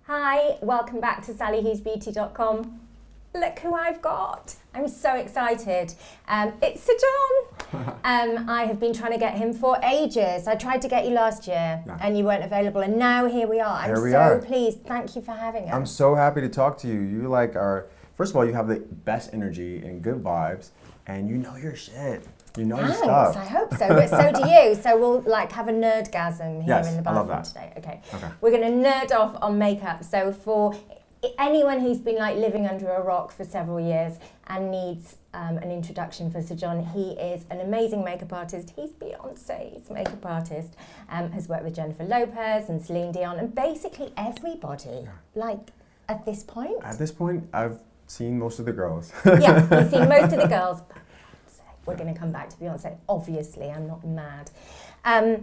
Hi, welcome back to sallyhughesbeauty.com. Look who I've got. I'm so excited. It's Sir John. I have been trying to get him for ages. I tried to get you last year and you weren't available, and now here we are. I'm so pleased. Thank you for having us. I'm so happy to talk to you. You first of all, you have the best energy and good vibes, and you know your shit. You know your stuff. I hope so, but so do you. So we'll have a nerdgasm here in the bathroom I love that. today. Okay. We're going to nerd off on makeup. So for anyone who's been living under a rock for several years and needs an introduction for Sir John, he is an amazing makeup artist. He's Beyonce's makeup artist. Has worked with Jennifer Lopez and Celine Dion and basically everybody. At this point. At this point, I've seen most of the girls. Yeah, you've seen most of the girls. We're going to come back to Beyonce. Obviously, I'm not mad.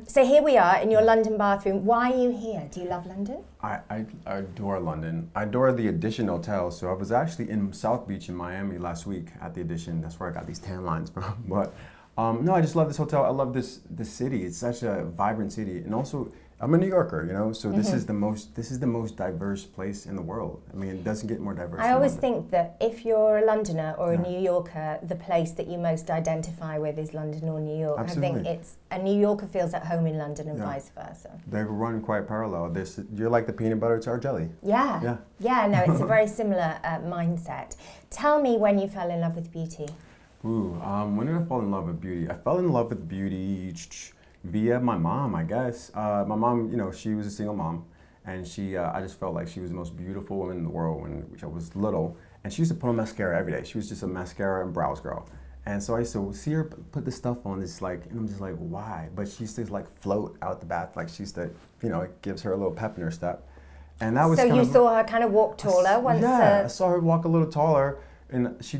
So here we are in your London bathroom. Why are you here? Do you love London? I adore London. I adore the Edition Hotel. So I was actually in South Beach in Miami last week at the Edition. That's where I got these tan lines from. But no, I just love this hotel. I love this city. It's such a vibrant city. And also, I'm a New Yorker, so this is the most diverse place in the world. I mean, it doesn't get more diverse. I always think that if you're a Londoner or a New Yorker, the place that you most identify with is London or New York. Absolutely. I think a New Yorker feels at home in London and vice versa. They run quite parallel. You're like the peanut butter to our jelly. Yeah. No, it's a very similar mindset. Tell me when you fell in love with beauty. When did I fall in love with beauty? I fell in love with beauty via my mom, I guess. My mom, she was a single mom, and I just felt like she was the most beautiful woman in the world when I was little. And she used to put on mascara every day. She was just a mascara and brows girl. And so I used to see her put this stuff on, and I'm just like, why? But she used to float out the bath, she used to, it gives her a little pep in her step. And that was so you saw her kind of walk taller once. Yeah, I saw her walk a little taller, and she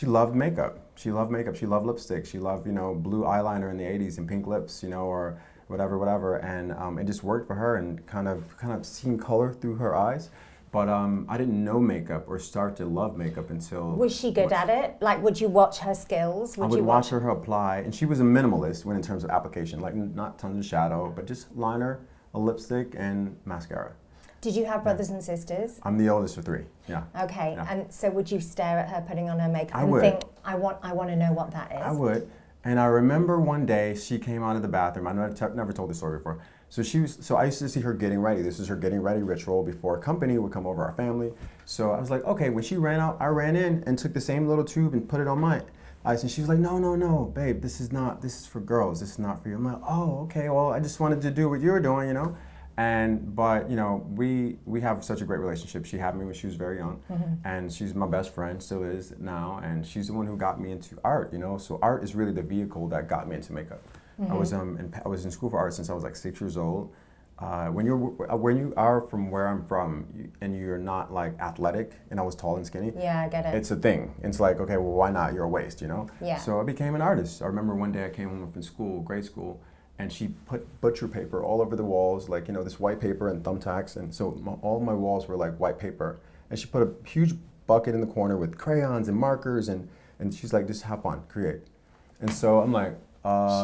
loved makeup. She loved makeup. She loved lipstick. She loved, blue eyeliner in the 80s and pink lips, or whatever. And it just worked for her and kind of seeing color through her eyes. But I didn't know makeup or start to love makeup until... Was she good at it? Would you watch her skills? I would watch her apply. And she was a minimalist in terms of application. Not tons of shadow, but just liner, a lipstick, and mascara. Did you have brothers and sisters? I'm the oldest of three, yeah. Okay, and so would you stare at her putting on her makeup and think, I want to know what that is? I would. And I remember one day she came out of the bathroom. I never told this story before. So I used to see her getting ready. This is her getting ready ritual before company would come over, our family. So I was like, okay, when she ran out, I ran in and took the same little tube and put it on my eyes. And she was like, no, babe, this is for girls. This is not for you. I'm like, oh, okay, well, I just wanted to do what you were doing, But we have such a great relationship. She had me when she was very young, and she's my best friend, still is now, and she's the one who got me into art. So art is really the vehicle that got me into makeup. I was in school for art since I was 6 years old. When you are from where I'm from, and you're not athletic, and I was tall and skinny. Yeah, I get it. It's a thing. It's okay, well, why not? You're a waste, Yeah. So I became an artist. I remember one day I came home from school, grade school. And she put butcher paper all over the walls, this white paper and thumbtacks. And so all my walls were white paper. And she put a huge bucket in the corner with crayons and markers. And she's like, just have fun, create. And so I'm like,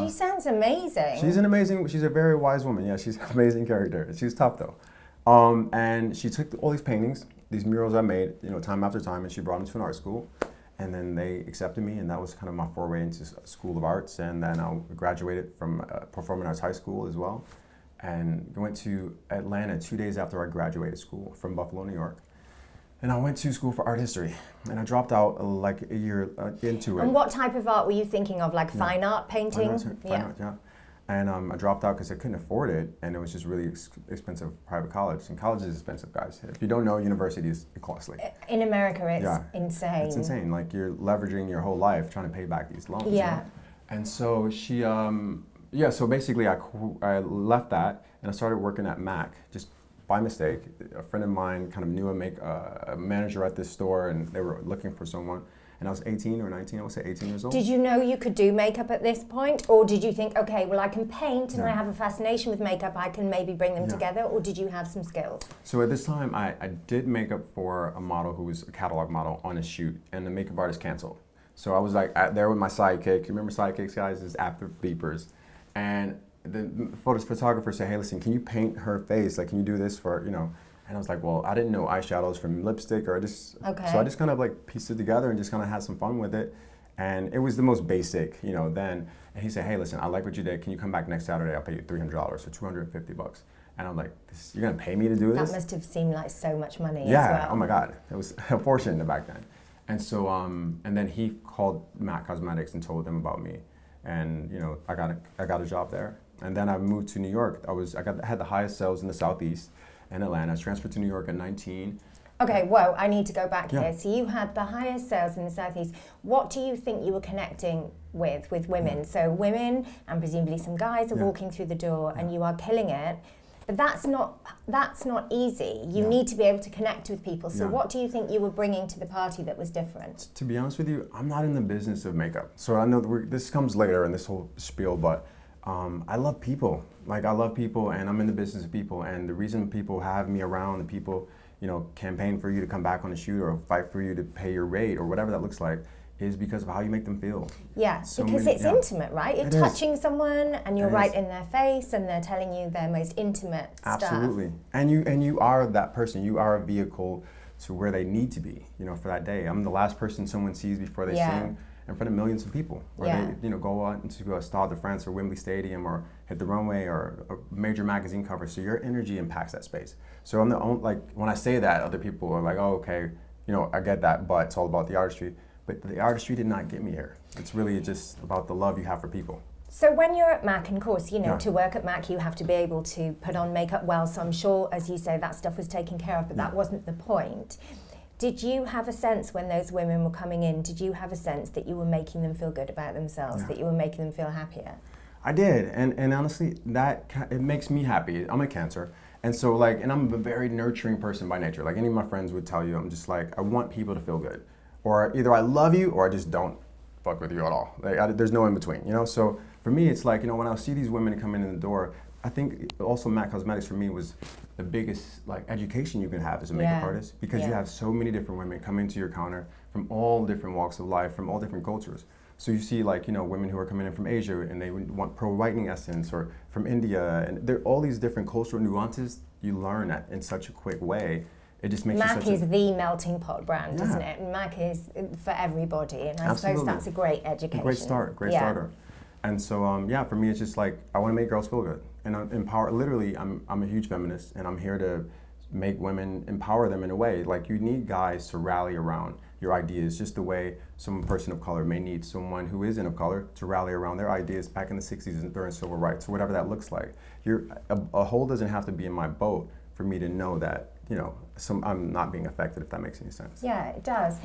she sounds amazing. She's a very wise woman. Yeah, she's an amazing character. She's tough though. And she took all these paintings, these murals I made, time after time, and she brought them to an art school. And then they accepted me, and that was kind of my foray into School of Arts. And then I graduated from Performing Arts High School as well, and went to Atlanta 2 days after I graduated school from Buffalo, New York. And I went to school for art history, and I dropped out a year into it. And what type of art were you thinking of, fine art, painting? Fine art, yeah. And I dropped out because I couldn't afford it, and it was just really expensive private college. And college is expensive, guys. If you don't know, university is costly. In America, it's insane. It's insane. You're leveraging your whole life trying to pay back these loans. Yeah. And so she, so basically I left that, and I started working at Mac, just by mistake. A friend of mine kind of knew a manager at this store, and they were looking for someone. And I was 18 or 19, I would say 18 years old. Did you know you could do makeup at this point? Or did you think, okay, well, I can paint and I have a fascination with makeup, I can maybe bring them together? Or did you have some skills? So at this time, I did makeup for a model who was a catalog model on a shoot, and the makeup artist canceled. So I was there with my sidekick. You remember sidekicks, guys? It's after beepers. And the photographer said, hey, listen, can you paint her face? Like, can you do this for, you know? And I was like, well, I didn't know eyeshadows from lipstick or Okay. So I just kind of like pieced it together and just kind of had some fun with it. And it was the most basic, you know, then. And he said, hey, listen, I like what you did. Can you come back next Saturday? I'll pay you $300 or $250. And I'm like, you're gonna pay me to do this? That must have seemed like so much money as Yeah, well. oh my God. It was a fortune back then. And so, and then he called MAC Cosmetics and told them about me. And, you know, I got a job there. And then I moved to New York. I had the highest sales in the Southeast in Atlanta. I was transferred to New York at 19. Okay, whoa, I need to go back Yeah. here. So you had the highest sales in the Southeast. What do you think you were connecting with women? So women and presumably some guys are walking through the door and you are killing it. But that's not easy. You need to be able to connect with people. So what do you think you were bringing to the party that was different? To be honest with you, I'm not in the business of makeup. So I know this comes later in this whole spiel, but I love people. Like, I love people, and I'm in the business of people. And the reason people have me around, and people, you know, campaign for you to come back on the shoot or fight for you to pay your rate or whatever that looks like, is because of how you make them feel. Yeah, because it's intimate, right? You're touching someone and you're right in their face and they're telling you their most intimate stuff. Absolutely. And you are that person. You are a vehicle to where they need to be, you know, for that day. I'm the last person someone sees before they sing in front of millions of people. Or they, you know, go out into Stade de France or Wembley Stadium or hit the runway or a major magazine cover. So your energy impacts that space. So I'm the only, like, when I say that, other people are like, oh, okay, you know, I get that, but it's all about the artistry. But the artistry did not get me here. It's really just about the love you have for people. So when you're at MAC, and of course, you know, to work at MAC, you have to be able to put on makeup well. So I'm sure, as you say, that stuff was taken care of, but that wasn't the point. Did you have a sense when those women were coming in, did you have a sense that you were making them feel good about themselves, that you were making them feel happier? I did, and honestly, it makes me happy. I'm a Cancer. And so, like, and I'm a very nurturing person by nature. Like any of my friends would tell you, I'm just like, I want people to feel good. Or either I love you or I just don't fuck with you at all. Like, there's no in between, you know? So for me, it's like, you know, when I see these women come in the door, I think also MAC Cosmetics for me was the biggest, like, education you can have as a makeup artist, because you have so many different women come into your counter from all different walks of life, from all different cultures. So you see, like, you know, women who are coming in from Asia and they want pro whitening essence, or from India, and there are all these different cultural nuances you learn at in such a quick way. It just makes MAC is the melting pot brand, isn't it? MAC is for everybody, and I suppose that's a great education. Great starter. And so, for me, it's just like, I want to make girls feel good. And empower, literally, I'm a huge feminist, and I'm here to make women, empower them in a way. Like, you need guys to rally around your ideas, just the way some person of color may need someone who isn't of color to rally around their ideas back in the 60s during civil rights, or whatever that looks like. A hole doesn't have to be in my boat for me to know that, you know, I'm not being affected, if that makes any sense. Yeah, it does.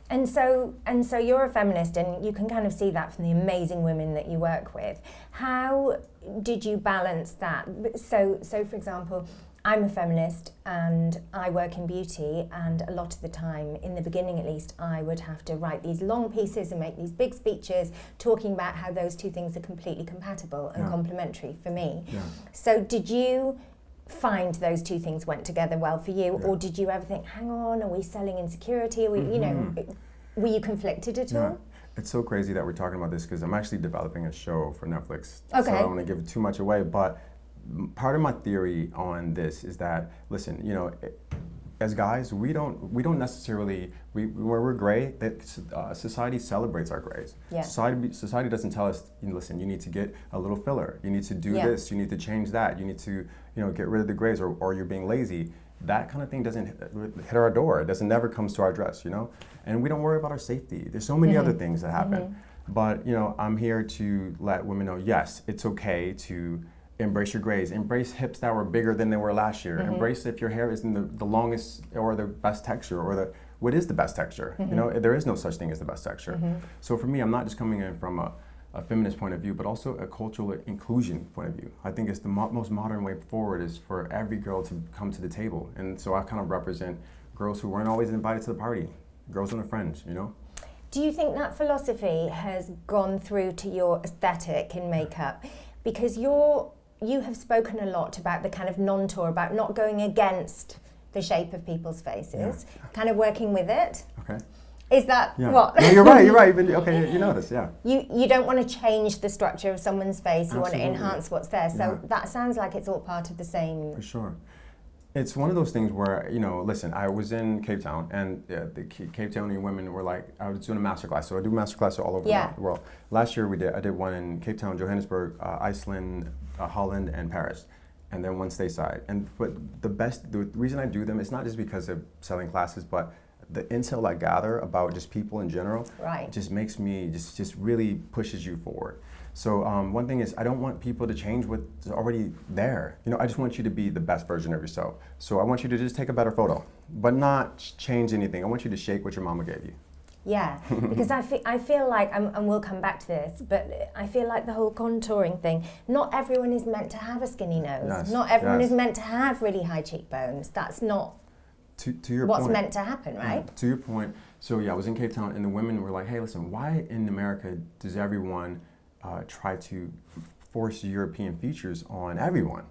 And so you're a feminist, and you can kind of see that from the amazing women that you work with. How did you balance that? So for example, I'm a feminist and I work in beauty, and a lot of the time, in the beginning at least, I would have to write these long pieces and make these big speeches talking about how those two things are completely compatible and complementary for me. Yeah. So did you find those two things went together well for you, or did you ever think, hang on, are we selling insecurity? Are we, you know, were you conflicted at all? It's so crazy that we're talking about this, because I'm actually developing a show for Netflix. Okay. So I don't want to give too much away, but part of my theory on this is that, listen, you know, as guys, we don't necessarily, when we're gray, society celebrates our grays. Yeah. Society doesn't tell us, listen, you need to get a little filler, you need to do this, you need to change that, you need to, you know, get rid of the grays, or you're being lazy. That kind of thing doesn't hit our door. It never comes to our dress, you know? And we don't worry about our safety. There's so many other things that happen. But, you know, I'm here to let women know, yes, it's okay to embrace your grays. Embrace hips that were bigger than they were last year. Embrace if your hair isn't the longest or the best texture, or what is the best texture. You know, there is no such thing as the best texture. So for me, I'm not just coming in from a feminist point of view, but also a cultural inclusion point of view. I think it's the most modern way forward is for every girl to come to the table. And so I kind of represent girls who weren't always invited to the party, girls and their friends, you know? Do you think that philosophy has gone through to your aesthetic in makeup? Because you have spoken a lot about the kind of non-tour, about not going against the shape of people's faces, kind of working with it. Okay. Is that Yeah. what? No, you're right. You're right. Okay, you notice. Yeah. You don't want to change the structure of someone's face. You want to Absolutely. enhance what's there. So Yeah. that sounds like it's all part of the same. For sure. It's one of those things where, listen, I was in Cape Town, and the Cape Townian women were like, I was doing a master class. So I do master classes all over Yeah. the world. Last year I did one in Cape Town, Johannesburg, Iceland, Holland, and Paris. And then one stateside. But the reason I do them is not just because of selling classes, but the intel I gather about just people in general Right. just makes me, just really pushes you forward. So one thing is, I don't want people to change what's already there. I just want you to be the best version of yourself. So I want you to just take a better photo, but not change anything. I want you to shake what your mama gave you. Yeah, because I feel like, and we'll come back to this, but I feel like the whole contouring thing, not everyone is meant to have a skinny nose. Yes, Not everyone yes. is meant to have really high cheekbones. That's not To your what's point, meant to happen, right? To your point, so yeah, I was in Cape Town, and the women were like, hey, listen, why in America does everyone try to force European features on everyone?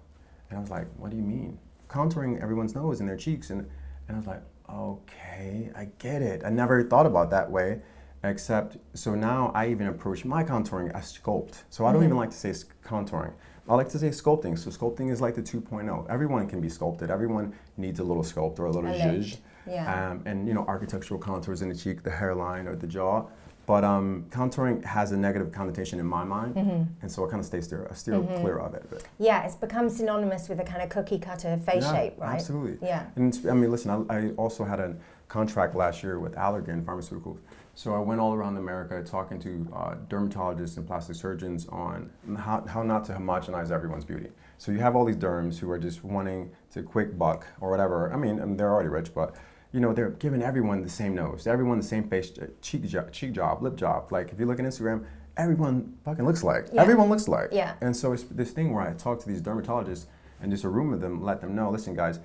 And I was like, what do you mean? Contouring everyone's nose and their cheeks. And I was like, okay, I get it. I never thought about that way, except, so now I even approach my contouring as sculpt. So I don't even like to say contouring. I like to say sculpting. So sculpting is like the 2.0. Everyone can be sculpted. Everyone needs a little sculpt or a little zhuzh. Yeah. And architectural contours in the cheek, the hairline, or the jaw. But contouring has a negative connotation in my mind, and so I kind of steer clear of it a bit. Yeah, it's become synonymous with a kind of cookie cutter face shape, right? Absolutely. Yeah. And listen, I also had a contract last year with Allergan Pharmaceuticals. So I went all around America talking to dermatologists and plastic surgeons on how not to homogenize everyone's beauty. So you have all these derms who are just wanting to quick buck or whatever. I mean, they're already rich, but they're giving everyone the same nose, everyone the same face, cheek job, lip job. Like if you look at Instagram, everyone fucking looks like. Yeah. Everyone looks like. Yeah. And so it's this thing where I talk to these dermatologists and just a room with them, let them know, listen guys,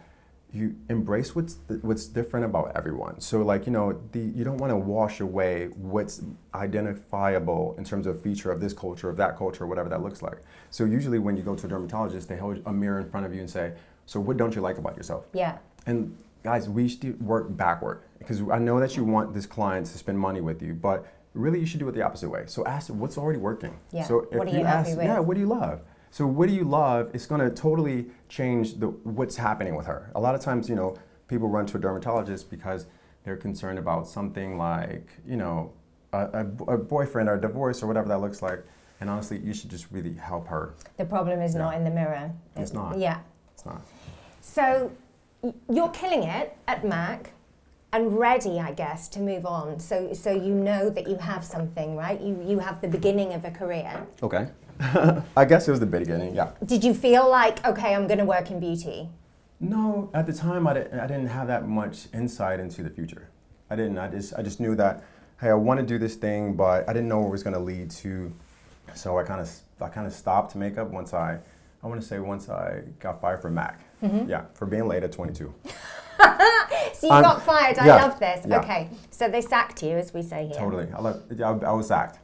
you embrace what's different about everyone. So like, you don't want to wash away what's identifiable in terms of feature of this culture, of that culture, whatever that looks like. So usually when you go to a dermatologist, they hold a mirror in front of you and say, so what don't you like about yourself? Yeah. And guys, we should work backward, because I know that you want this client to spend money with you, but really you should do it the opposite way. So ask what's already working. Yeah. So if What are you happy with? yeah, what do you love? So what do you love? It's going to totally change what's happening with her. A lot of times, people run to a dermatologist because they're concerned about something like, a boyfriend or a divorce or whatever that looks like. And honestly, you should just really help her. The problem is not in the mirror. It's not. Yeah. It's not. So you're killing it at MAC and ready, I guess, to move on. So you know that you have something, right? You have the beginning of a career. Okay. I guess it was the beginning, yeah. Did you feel like, okay, I'm going to work in beauty? No, at the time I didn't have that much insight into the future. I didn't. I just knew that, hey, I want to do this thing, but I didn't know where it was going to lead to. So I kind of stopped makeup once I got fired from MAC. Yeah, for being late at 22. So you got fired. I yeah, love this. yeah. Okay, so they sacked you, as we say here. Totally. I was sacked.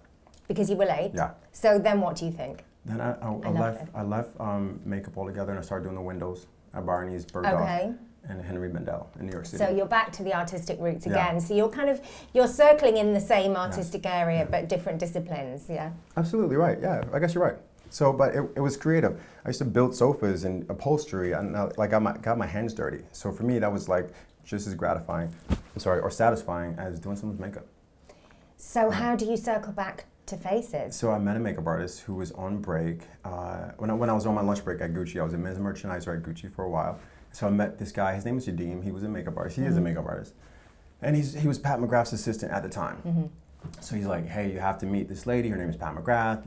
Because you were late? Yeah. So then what do you think? Then I left makeup altogether, and I started doing the windows at Barney's, Bergdorf, Okay. and Henry Bendel in New York City. So you're back to the artistic roots Yeah. again. So you're circling in the same artistic area, but different disciplines, yeah? Absolutely right. Yeah, I guess you're right. So, but it was creative. I used to build sofas and upholstery, and I got my hands dirty. So for me, that was like just as gratifying, or satisfying as doing someone's makeup. So how do you circle back to faces? So I met a makeup artist who was on break. When I was on my lunch break at Gucci, I was a men's merchandiser at Gucci for a while. So I met this guy. His name is Yadim. He was a makeup artist. He is a makeup artist, and he was Pat McGrath's assistant at the time. So he's like, hey, you have to meet this lady. Her name is Pat McGrath.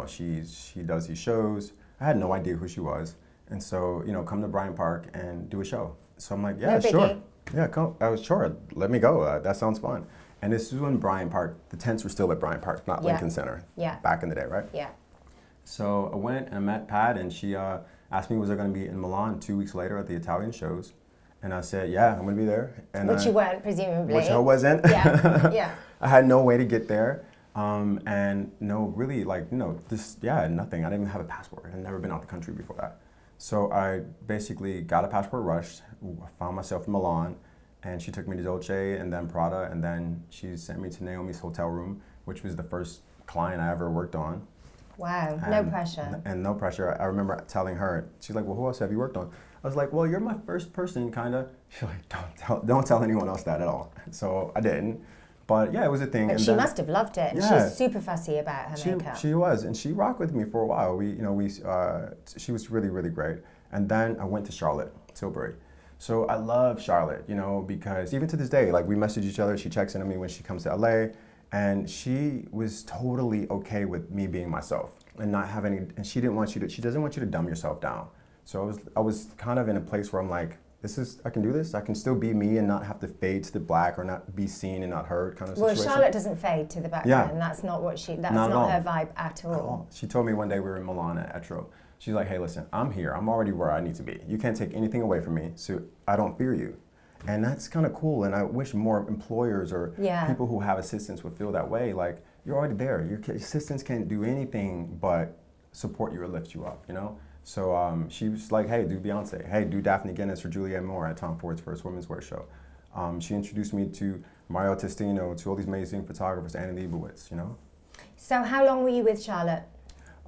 She does these shows. I had no idea who she was, and so come to Bryant Park and do a show. So I'm like, yeah, No sure. biggie. Yeah, come. I was sure. Let me go. That sounds fun. And this is when Bryant Park, the tents were still at Bryant Park, not Yeah. Lincoln Center. Yeah. Back in the day, right? Yeah. So I went and I met Pat, and she asked me was I going to be in Milan 2 weeks later at the Italian shows, and I said, yeah, I'm going to be there. And Which you weren't, presumably. Which I wasn't. Yeah, yeah. I had no way to get there, and really nothing. I didn't even have a passport. I'd never been out the country before that. So I basically got a passport rushed, found myself in Milan, and she took me to Dolce and then Prada, and then she sent me to Naomi's hotel room, which was the first client I ever worked on. Wow, no pressure. And no pressure. I remember telling her, she's like, well, who else have you worked on? I was like, well, you're my first person, kind of. She's like, don't tell anyone else that at all. So I didn't. But yeah, it was a thing. But and she must have loved it. Yeah, she's super fussy about her makeup. She was, and she rocked with me for a while. She was really, really great. And then I went to Charlotte Tilbury. So I love Charlotte, because even to this day, like we message each other. She checks in on me when she comes to LA, and she was totally okay with me being myself and not having. And she doesn't want you to dumb yourself down. So I was kind of in a place where I'm like, I can do this. I can still be me and not have to fade to the black or not be seen and not heard kind of situation. Well, Charlotte doesn't fade to the background. Yeah. That's not not her vibe at all. She told me one day we were in Milan at Etro. She's like, hey, listen, I'm here. I'm already where I need to be. You can't take anything away from me, so I don't fear you. And that's kind of cool. And I wish more employers or people who have assistants would feel that way. Like, you're already there. Your assistants can't do anything but support you or lift you up, So she was like, hey, do Beyonce. Hey, do Daphne Guinness or Julianne Moore at Tom Ford's first women's wear show. She introduced me to Mario Testino, to all these amazing photographers, Annie Leibovitz, So how long were you with Charlotte?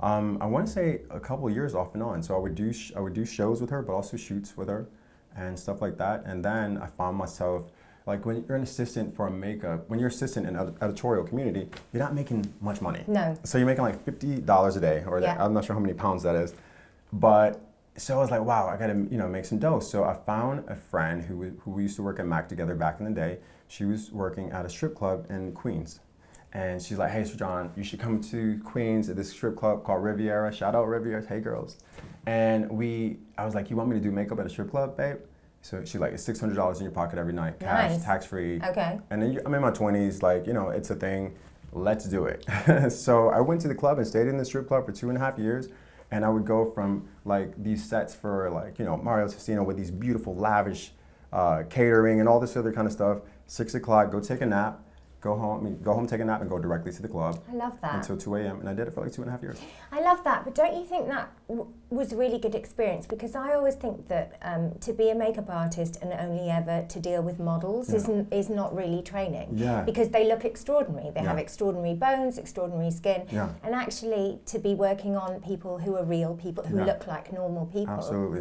I want to say a couple of years off and on. So I would do shows with her, but also shoots with her and stuff like that. And then I found myself, like when you're an assistant for when you're assistant in an editorial community, you're not making much money. No. So you're making like $50 a day, or I'm not sure how many pounds that is. But so I was like, wow, I gotta make some dough. So I found a friend who we used to work at Mac together back in the day. She was working at a strip club in Queens. And she's like, hey, Sir John, you should come to Queens at this strip club called Riviera. Shout out Riviera, hey girls. And I was like, you want me to do makeup at a strip club, babe? So she's like, it's $600 in your pocket every night, cash, tax-free. Okay. And then I'm in my 20s, like, it's a thing, let's do it. So I went to the club and stayed in the strip club for 2.5 years. And I would go from like these sets for like, Mario Testino with these beautiful, lavish catering and all this other kind of stuff. 6 o'clock, go take a nap. Go home, take a nap, and go directly to the club. I love that. Until 2 a.m. And I did it for like 2.5 years. I love that, but don't you think that was a really good experience? Because I always think that to be a makeup artist and only ever to deal with models is not really training. Yeah. Because they look extraordinary. They have extraordinary bones, extraordinary skin. Yeah. And actually to be working on people who are real people, who look like normal people. Absolutely.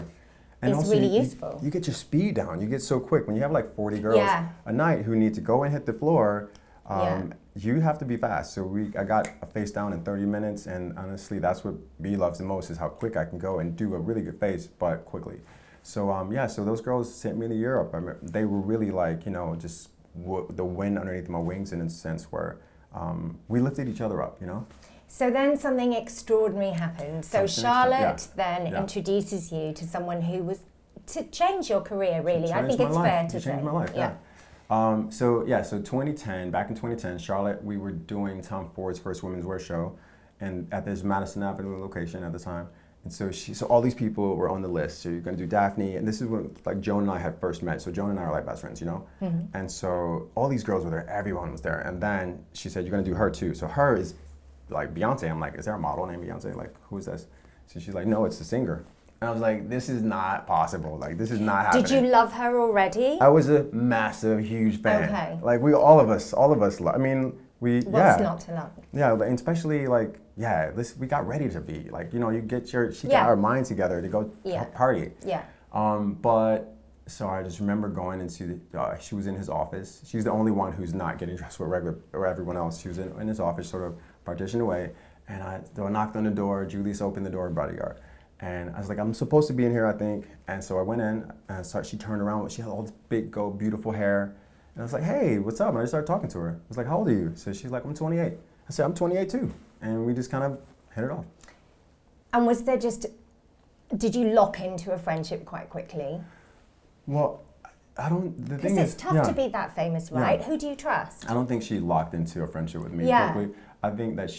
And it's also, really useful. You get your speed down. You get so quick. When you have like 40 girls a night who need to go and hit the floor, you have to be fast. So I got a face down in 30 minutes, and honestly, that's what B loves the most, is how quick I can go and do a really good face, but quickly. So so those girls sent me to Europe. They were really like, just the wind underneath my wings in a sense where we lifted each other up, So then something extraordinary happened. So Charlotte then introduces you to someone who was to change your career, really. I think it's fair to say. Changed my life, yeah. So 2010, back in 2010, Charlotte, we were doing Tom Ford's first women's wear show, and at this Madison Avenue location at the time. And so all these people were on the list. So you're gonna do Daphne, and this is when like Joan and I had first met. So Joan and I are like best friends, Mm-hmm. And so all these girls were there, everyone was there. And then she said, you're gonna do her too. So her is like Beyonce. I'm like, is there a model named Beyonce? Like, who is this? So she's like, no, it's the singer. And I was like, this is not possible. Like, this is not happening. Did you love her already? I was a massive, huge fan. Okay. Like, all of us, I mean, What's not to love? Yeah, and especially like, we got ready to be. Like, she got our mind together to go party. Yeah. But, so I just remember going into she was in his office. She's the only one who's not getting dressed with everyone else. She was in his office, sort of partitioned away. And I knocked on the door. Julius opened the door, bodyguard. And I was like, I'm supposed to be in here, I think. And so I went in, and she turned around. She had all this big, beautiful hair. And I was like, hey, what's up? And I just started talking to her. I was like, how old are you? So she's like, I'm 28. I said, I'm 28 too. And we just kind of hit it off. And was there did you lock into a friendship quite quickly? Well, I don't, the thing is. Because it's tough to be that famous, right? Yeah. Who do you trust? I don't think she locked into a friendship with me quickly. I think that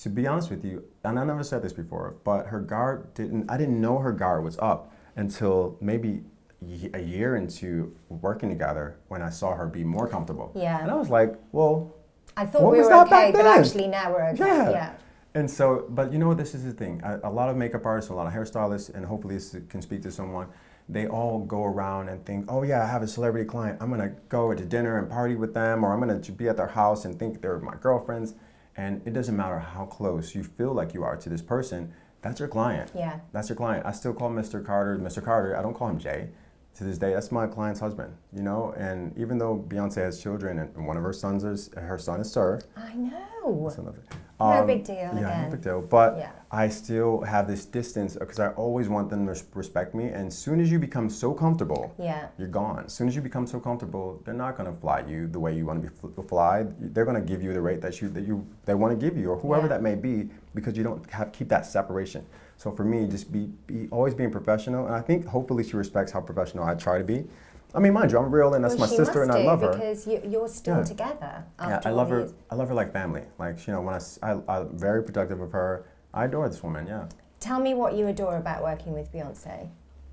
to be honest with you, and I never said this before, but I didn't know her guard was up until maybe a year into working together when I saw her be more comfortable. Yeah. And I was like, well, I thought we were okay, but actually now we're okay. Yeah. And so, but this is the thing. A lot of makeup artists, a lot of hairstylists, and hopefully this can speak to someone, they all go around and think, oh yeah, I have a celebrity client. I'm gonna go to dinner and party with them, or I'm gonna be at their house and think they're my girlfriends. And it doesn't matter how close you feel like you are to this person, that's your client. Yeah. That's your client. I still call Mr. Carter Mr. Carter. I don't call him Jay. To this day, that's my client's husband, you know? And even though Beyonce has children and one of her son is Sir. I know. No big deal yeah, again. No big deal. But Yeah. I still have this distance because I always want them to respect me. And as soon as you become so comfortable, you're gone. As soon as you become so comfortable, they're not going to fly you the way you want to be fly. They're going to give you the rate that they want to give you, or whoever that may be, because you don't keep that separation. So for me, just be always being professional. And I think hopefully she respects how professional I try to be. I mean, mind you, I'm real, and that's my sister, and I love her. Because you're still together. Yeah, I love her. I love her like family. Like, you know, when I'm very protective of her. I adore this woman. Yeah. Tell me what you adore about working with Beyonce.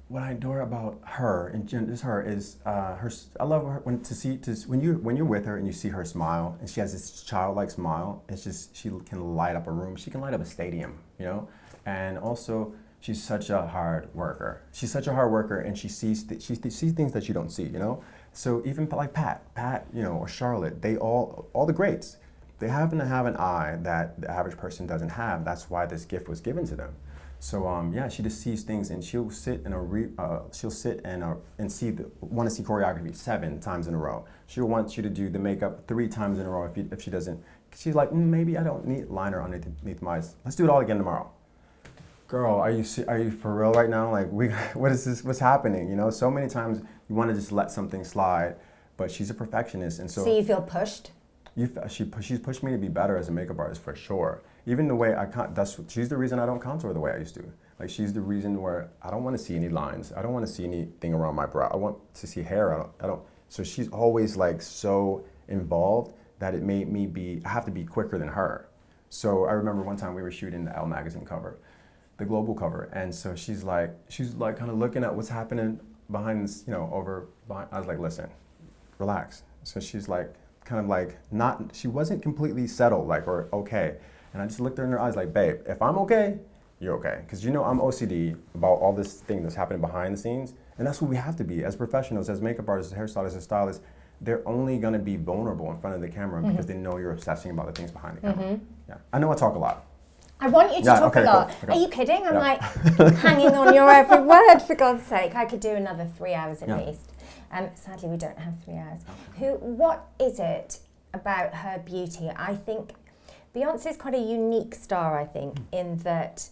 What I adore about her and just her is her. I love her when you're with her and you see her smile, and she has this childlike smile. It's just, she can light up a room. She can light up a stadium. You know, and also, she's such a hard worker. She's such a hard worker, and she sees things that you don't see, you know? So even like Pat, you know, or Charlotte, they all the greats, they happen to have an eye that the average person doesn't have. That's why this gift was given to them. So yeah, she just sees things, and she'll sit and want to see choreography 7 times in a row. She'll want you to do the makeup 3 times in a row if she doesn't. She's like, maybe I don't need liner underneath my eyes. Let's do it all again tomorrow. Girl, are you for real right now? Like, what is this? What's happening? You know, so many times you want to just let something slide, but she's a perfectionist, and so. So you feel pushed? She's pushed me to be better as a makeup artist for sure. Even the way she's the reason I don't contour the way I used to. Like, she's the reason where I don't want to see any lines. I don't want to see anything around my brow. I want to see hair. I don't. So she's always like so involved that it made me I have to be quicker than her. So I remember one time we were shooting the Elle magazine cover, the global cover, and so she's like kind of looking at what's happening behind this, you know, I was like, listen, relax. So she's like kind of like she wasn't completely settled, like, or okay. And I just looked her in her eyes like, babe, if I'm okay, you're okay. Because you know I'm OCD about all this thing that's happening behind the scenes. And that's what we have to be as professionals, as makeup artists, as hairstylists, as stylists. They're only going to be vulnerable in front of the camera because they know you're obsessing about the things behind the camera. Yeah, I know I talk a lot. I want you to talk a lot. Cool. Are you kidding? I'm like hanging on your every word, for God's sake. I could do another 3 hours at least. Sadly, we don't have 3 hours. What is it about her beauty? I think Beyonce's quite a unique star, I think, in that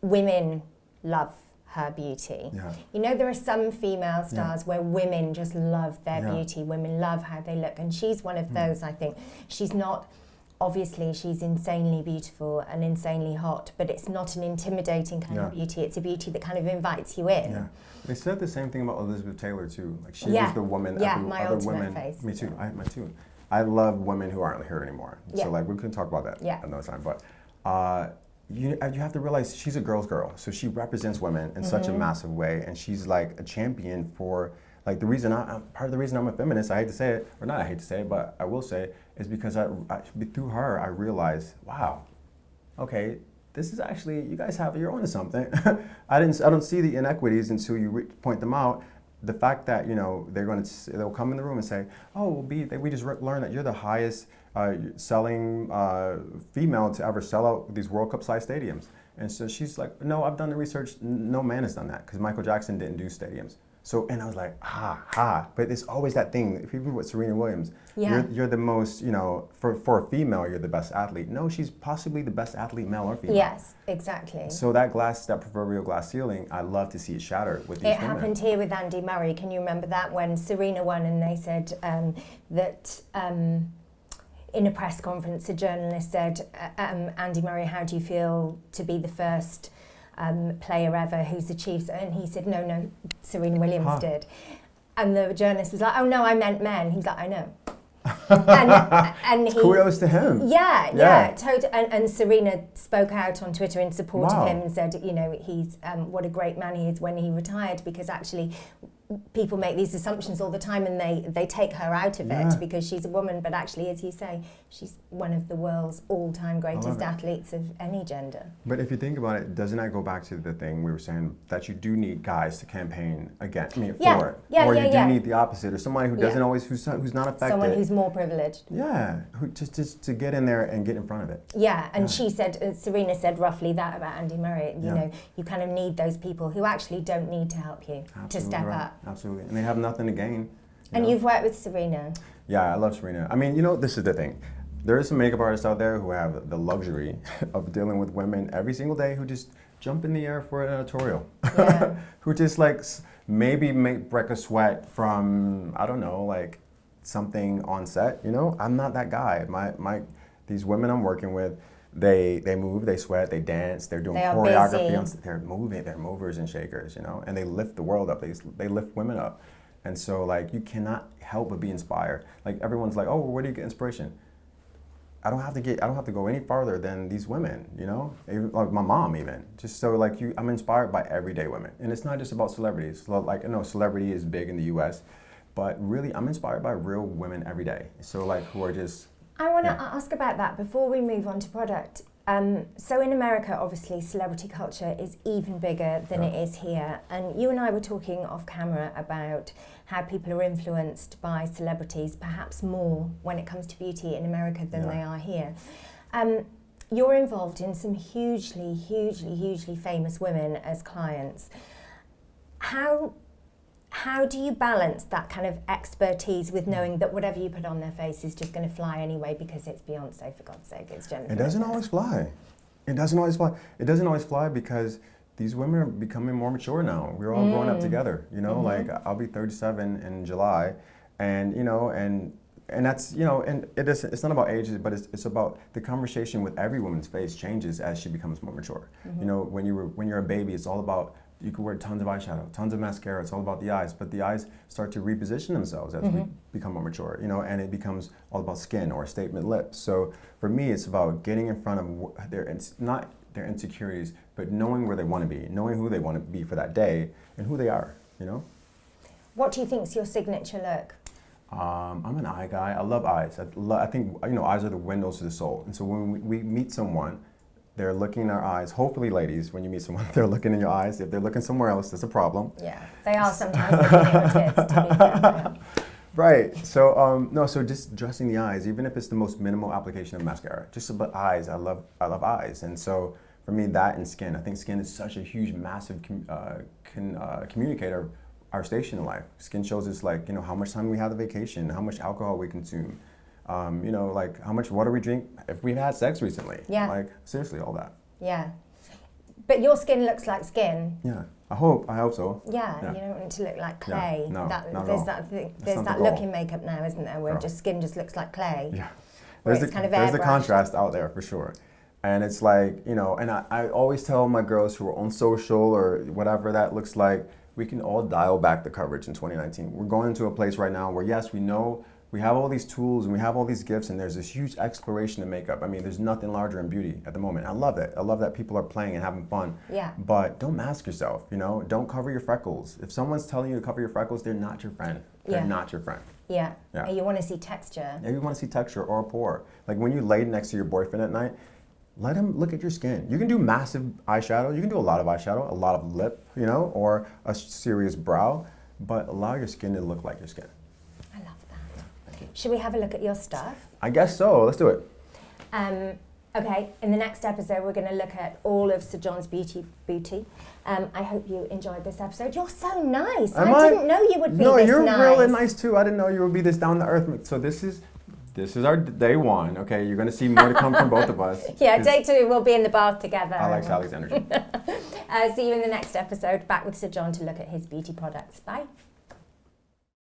women love her beauty. Yeah. You know, there are some female stars where women just love their beauty. Women love how they look. And she's one of those, I think. She's not, obviously, she's insanely beautiful and insanely hot, but it's not an intimidating kind of beauty. It's a beauty that kind of invites you in. Yeah. They said the same thing about Elizabeth Taylor, too. Like, she was the woman that my other ultimate women. face. Me too. I too. I love women who aren't here anymore. Yeah. So, like, we can talk about that another time. But you have to realize she's a girl's girl. So she represents women in such a massive way. And she's, like, a champion for, like, the reason part of the reason I'm a feminist, I hate to say it, or not I hate to say it, but I will say it, is because through her, I realized, wow, okay, this is actually, you guys you're onto something. I don't see the inequities until you point them out. The fact that, you know, they'll come in the room and say, oh, we just learned that you're the highest selling female to ever sell out these World Cup size stadiums. And so she's like, no, I've done the research. No man has done that because Michael Jackson didn't do stadiums. So, and I was like, but it's always that thing, even with Serena Williams, you're the most, you know, for a female, you're the best athlete. No, she's possibly the best athlete, male or female. Yes, exactly. So that proverbial glass ceiling, I love to see it shattered with these women. It happened here with Andy Murray. Can you remember that when Serena won and they said that in a press conference, a journalist said, Andy Murray, how do you feel to be the first player ever who's achieved, and he said, no, Serena Williams did. And the journalist was like, oh no, I meant men. He's like, I know. and kudos to him. Yeah. Totally. And Serena spoke out on Twitter in support of him and said, you know, he's what a great man he is when he retired, because actually people make these assumptions all the time, and they take her out of it because she's a woman, but actually, as you say, she's one of the world's all-time greatest athletes of any gender. But if you think about it, doesn't that go back to the thing we were saying, that you do need guys to campaign against, for it, or you do need the opposite, or somebody who doesn't always, who's not affected, someone who's more privileged. Yeah, who just to get in there and get in front of it. Yeah, and she said, Serena said roughly that about Andy Murray. You know, you kind of need those people who actually don't need to help you to step up. Absolutely, and they have nothing to gain. And you've worked with Serena. Yeah, I love Serena. I mean, this is the thing. There are some makeup artists out there who have the luxury of dealing with women every single day who just jump in the air for an editorial. Yeah. Who just like maybe break a sweat from, I don't know, like something on set. I'm not that guy. These women I'm working with, they move, they sweat, they dance, they're doing choreography. They're moving, they're movers and shakers, and they lift the world up. They lift women up. And so like you cannot help but be inspired. Like everyone's like, oh, well, where do you get inspiration? I don't have to go any farther than these women, even, like my mom even. Just so like I'm inspired by everyday women. And it's not just about celebrities. Like, celebrity is big in the US, but really I'm inspired by real women every day. So like who are just... I want to ask about that before we move on to product. So in America, obviously, celebrity culture is even bigger than it is here. And you and I were talking off camera about how people are influenced by celebrities, perhaps more when it comes to beauty in America than they are here. You're involved in some hugely, hugely, hugely famous women as clients. How do you balance that kind of expertise with knowing that whatever you put on their face is just going to fly anyway because it's Beyonce, for God's sake, it's Jennifer? It doesn't always fly. It doesn't always fly because these women are becoming more mature now. We're all growing up together, like I'll be 37 in July, and and that's, and it's not about ages, but it's about the conversation with every woman's face changes as she becomes more mature. When you're a baby, it's all about, you can wear tons of eyeshadow, tons of mascara, it's all about the eyes, but the eyes start to reposition themselves as we become more mature, and it becomes all about skin or statement lips. So for me, it's about getting in front of not their insecurities, but knowing where they want to be, knowing who they want to be for that day, and who they are, What do you think is your signature look? I'm an eye guy. I love eyes. I think, eyes are the windows to the soul. And so when we meet someone, they're looking in our eyes. Hopefully, ladies, when you meet someone, they're looking in your eyes. If they're looking somewhere else, that's a problem. Yeah, they are sometimes looking at your tits, to be fair. Right. So so just dressing the eyes, even if it's the most minimal application of mascara, just about eyes. I love eyes, and so for me, that and skin. I think skin is such a huge, massive communicator of our station in life. Skin shows us like how much time we have on vacation, how much alcohol we consume. Like how much water we drink, if we've had sex recently. Yeah. Like seriously, all that. Yeah. But your skin looks like skin. Yeah. I hope so. Yeah. You don't want it to look like clay. Yeah. No, not there's at all. There's that look in makeup now, isn't there, where just skin just looks like clay. Yeah. There's the contrast out there for sure. And it's like, and I always tell my girls who are on social or whatever that looks like, we can all dial back the coverage in 2019. We're going into a place right now where yes, we know we have all these tools and we have all these gifts and there's this huge exploration of makeup. I mean, there's nothing larger in beauty at the moment. I love it. I love that people are playing and having fun. Yeah. But don't mask yourself, Don't cover your freckles. If someone's telling you to cover your freckles, they're not your friend. They're not your friend. Yeah. And you want to see texture. Yeah, you want to see texture or a pore. Like when you lay next to your boyfriend at night, let him look at your skin. You can do massive eyeshadow. You can do a lot of eyeshadow, a lot of lip, or a serious brow, but allow your skin to look like your skin. Should we have a look at your stuff? I guess so. Let's do it. Okay, in the next episode, we're going to look at all of Sir John's beauty. I hope you enjoyed this episode. You're so nice. I didn't know you would be this nice. No, you're really nice too. I didn't know you would be this down to earth. So this is our day one. Okay, you're going to see more to come from both of us. Yeah, day two, we'll be in the bath together. I like Sally's energy. See you in the next episode. Back with Sir John to look at his beauty products. Bye.